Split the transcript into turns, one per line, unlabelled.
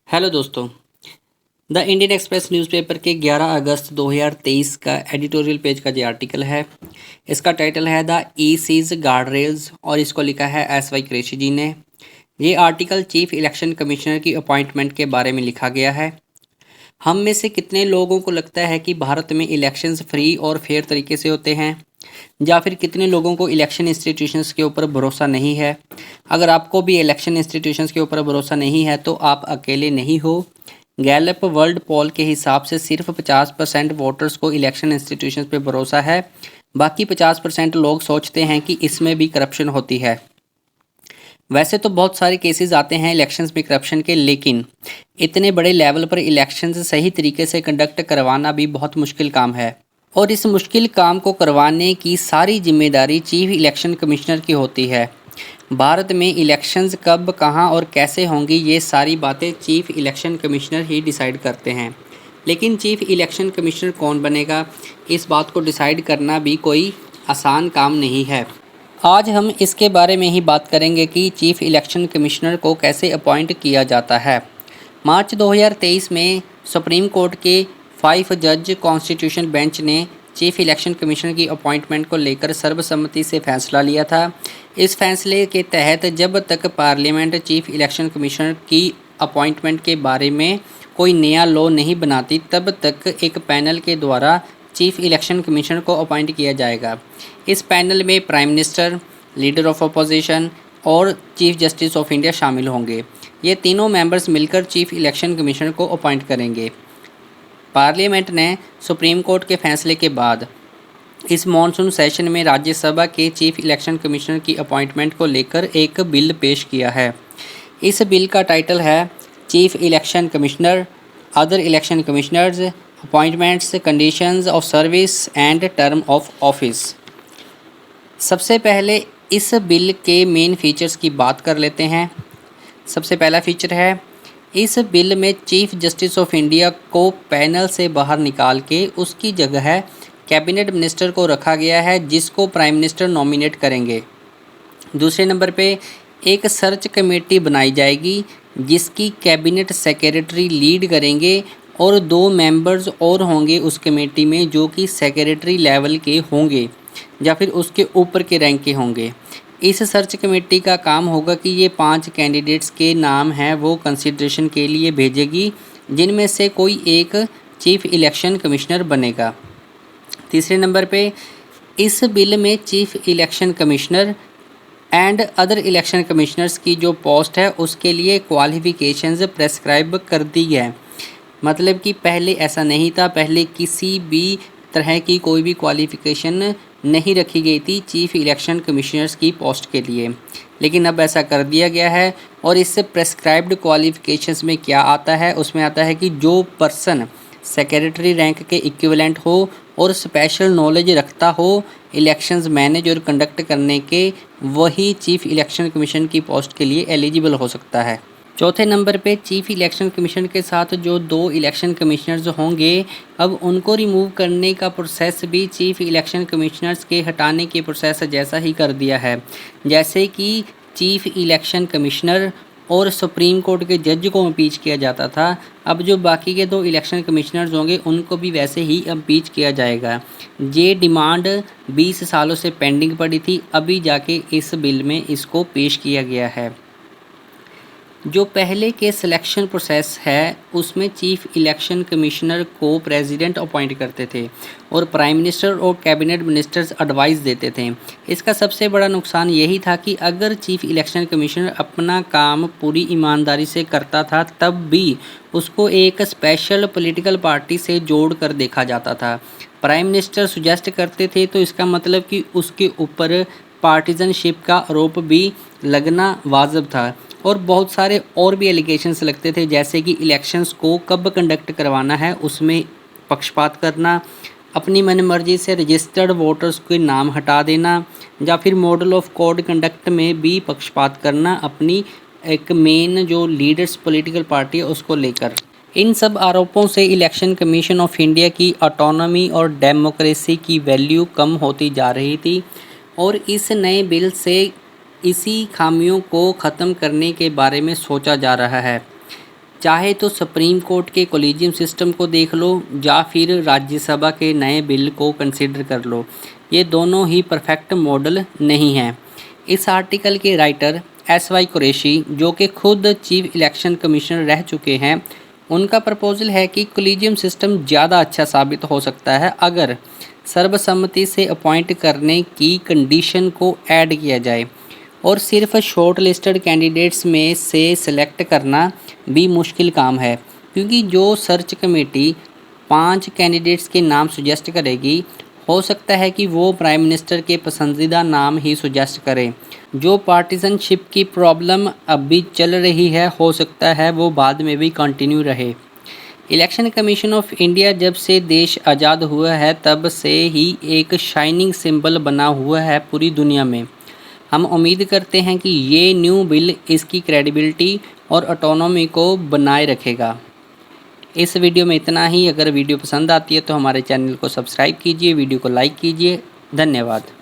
Hello दोस्तों। The Indian express newspaper के 11 अगस्त 2023 का एडिटोरियल पेज का जो आर्टिकल है, इसका टाइटल है the E seas guard rails और इसको लिखा है एस वाई कुरैशी जी ने। ये आर्टिकल चीफ इलेक्शन कमिश्नर की अपॉइंटमेंट के बारे में लिखा गया है। हम में से कितने लोगों को लगता है कि भारत में इलेक्शंस फ्री और फेयर तरीके से होते हैं, या फिर कितने लोगों को इलेक्शन इंस्टीट्यूशंस के ऊपर भरोसा नहीं है? अगर आपको भी इलेक्शन इंस्टीट्यूशंस के ऊपर भरोसा नहीं है तो आप अकेले नहीं हो। गैलप वर्ल्ड पोल के हिसाब से सिर्फ 50% वोटर्स को इलेक्शन इंस्टीट्यूशंस पे भरोसा है। बाकी 50% लोग सोचते हैं कि इसमें भी करप्शन होती है। वैसे तो बहुत सारे केसेस आते हैं इलेक्शंस में करप्शन के, लेकिन इतने बड़े लेवल पर इलेक्शंस सही तरीके से कंडक्ट करवाना भी बहुत मुश्किल काम है, और इस मुश्किल काम को करवाने की सारी जिम्मेदारी चीफ इलेक्शन कमिश्नर की होती है। भारत में इलेक्शंस कब, कहां और कैसे होंगी, ये सारी बातें चीफ इलेक्शन कमिश्नर ही डिसाइड करते हैं। लेकिन चीफ इलेक्शन कमिश्नर कौन बनेगा, इस बात को डिसाइड करना भी कोई आसान काम नहीं है। आज हम इसके बारे में ही बात करेंगे कि चीफ इलेक्शन कमिश्नर को कैसे अपॉइंट किया जाता है। मार्च 2023 में सुप्रीम कोर्ट के 5 जज कॉन्स्टिट्यूशन बेंच ने चीफ इलेक्शन कमिश्नर की अपॉइंटमेंट को लेकर सर्वसम्मति से फैसला लिया था। इस फैसले के तहत जब तक पार्लियामेंट चीफ इलेक्शन कमिश्नर की अपॉइंटमेंट के बारे में कोई नया लॉ नहीं बनाती, तब तक एक पैनल के द्वारा चीफ इलेक्शन कमिश्नर को अपॉइंट किया जाएगा। इस पैनल में prime minister, leader of opposition और चीफ जस्टिस ऑफ इंडिया शामिल होंगे। ये तीनों मेंबर्स मिलकर चीफ इलेक्शन कमिश्नर को अपॉइंट करेंगे। पार्लियामेंट ने सुप्रीम कोर्ट के फैसले के बाद इस मॉनसून सेशन में राज्यसभा के चीफ इलेक्शन कमिश्नर की अपॉइंटमेंट को लेकर एक बिल पेश किया है। इस बिल का टाइटल है chief election commissioner, other election commissioners, appointments, conditions of service and term of office. सबसे पहले इस बिल के मेन फीचर्स की बात कर लेते हैं। सबसे पहला फीचर है, इस बिल में चीफ जस्टिस ऑफ इंडिया को पैनल से बाहर निकाल के उसकी जगह कैबिनेट मिनिस्टर को रखा गया है, जिसको प्राइम मिनिस्टर नॉमिनेट करेंगे। दूसरे नंबर पे एक सर्च कमेटी बनाई जाएगी जिसकी कैबिनेट सेक्रेटरी लीड करेंगे, और 2 मेंबर्स और होंगे उस कमेटी में जो कि सेक्रेटरी लेवल के होंगे या फिर उसके ऊपर के रैंक के होंगे। इस सर्च कमेटी का काम होगा कि ये 5 कैंडिडेट्स के नाम हैं वो कंसिडरेशन के लिए भेजेगी, जिनमें से कोई एक चीफ इलेक्शन कमिश्नर बनेगा। तीसरे नंबर पे इस बिल में chief election commissioner and other election commissioners की जो पोस्ट है उसके लिए क्वालिफिकेशंस प्रेस्क्राइब कर दी है। मतलब कि पहले ऐसा नहीं था, पहले किसी भी तरह की कोई भी क्वालिफिकेशन नहीं रखी गई थी चीफ इलेक्शन कमिश्नर्स की पोस्ट के लिए, लेकिन अब ऐसा कर दिया गया है। और इससे प्रेस्क्राइब्ड क्वालिफिकेशंस में क्या आता है, उसमें आता है कि जो पर्सन सेक्रेटरी रैंक के इक्विवेलेंट हो और स्पेशल नॉलेज रखता हो इलेक्शंस मैनेज और कंडक्ट करने के, वही चीफ इलेक्शन कमीशन की पोस्ट के लिए एलिजिबल हो सकता है। चौथे नंबर पे चीफ इलेक्शन कमीशन के साथ जो 2 इलेक्शन कमिश्नर्स होंगे, अब उनको रिमूव करने का प्रोसेस भी चीफ इलेक्शन कमिश्नर्स के हटाने के प्रोसेस जैसा ही कर दिया है। जैसे कि चीफ इलेक्शन कमिश्नर और सुप्रीम कोर्ट के जज को इम्पीच किया जाता था, अब जो बाकी के 2 इलेक्शन कमिश्नर्स होंगे उनको भी वैसे ही इम्पीच किया जाएगा। ये डिमांड 20 सालों से पेंडिंग पड़ी थी, अभी जाके इस बिल में इसको पेश किया गया है। जो पहले के सिलेक्शन प्रोसेस है उसमें चीफ इलेक्शन कमिश्नर को प्रेसिडेंट अपॉइंट करते थे और प्राइम मिनिस्टर और कैबिनेट मिनिस्टर्स एडवाइस देते थे। इसका सबसे बड़ा नुकसान यही था कि अगर चीफ इलेक्शन कमिश्नर अपना काम पूरी ईमानदारी से करता था, तब भी उसको एक स्पेशल पॉलिटिकल पार्टी से जोड़ कर देखा जाता था। प्राइम मिनिस्टर सुजेस्ट करते थे तो इसका मतलब कि उसके ऊपर पार्टिजनशिप का आरोप भी लगना वाजिब था, और बहुत सारे और भी एलिगेशंस लगते थे, जैसे कि इलेक्शंस को कब कंडक्ट करवाना है उसमें पक्षपात करना, अपनी मनमर्जी से रजिस्टर्ड वोटर्स के नाम हटा देना, या फिर मॉडल ऑफ कोड कंडक्ट में भी पक्षपात करना अपनी एक मेन जो लीडर्स पॉलिटिकल पार्टी है उसको लेकर। इन सब आरोपों से इलेक्शन कमीशन ऑफ इंडिया की ऑटोनॉमी और डेमोक्रेसी की वैल्यू कम होती जा रही थी, और इस नए बिल से इसी खामियों को ख़त्म करने के बारे में सोचा जा रहा है। चाहे तो सुप्रीम कोर्ट के कोलिजियम सिस्टम को देख लो या फिर राज्यसभा के नए बिल को कंसिडर कर लो, ये दोनों ही परफेक्ट मॉडल नहीं हैं। इस आर्टिकल के राइटर SY कुरैशी, जो कि खुद चीफ इलेक्शन कमिश्नर रह चुके हैं, उनका प्रपोजल है कि कोलिजियम सिस्टम ज़्यादा अच्छा साबित हो सकता है अगर सर्वसम्मति से अपॉइंट करने की कंडीशन को ऐड किया जाए, और सिर्फ शॉर्ट लिस्टेड कैंडिडेट्स में से सिलेक्ट करना भी मुश्किल काम है, क्योंकि जो सर्च कमेटी 5 कैंडिडेट्स के नाम सुजेस्ट करेगी, हो सकता है कि वो प्राइम मिनिस्टर के पसंदीदा नाम ही सुजेस्ट करे। जो पार्टीजनशिप की प्रॉब्लम अभी चल रही है, हो सकता है वो बाद में भी कंटिन्यू रहे। इलेक्शन कमीशन ऑफ इंडिया जब से देश आज़ाद हुआ है तब से ही एक शाइनिंग सिंबल बना हुआ है पूरी दुनिया में। हम उम्मीद करते हैं कि ये न्यू बिल इसकी क्रेडिबिलिटी और ऑटोनॉमी को बनाए रखेगा। इस वीडियो में इतना ही। अगर वीडियो पसंद आती है तो हमारे चैनल को सब्सक्राइब कीजिए, वीडियो को लाइक कीजिए। धन्यवाद।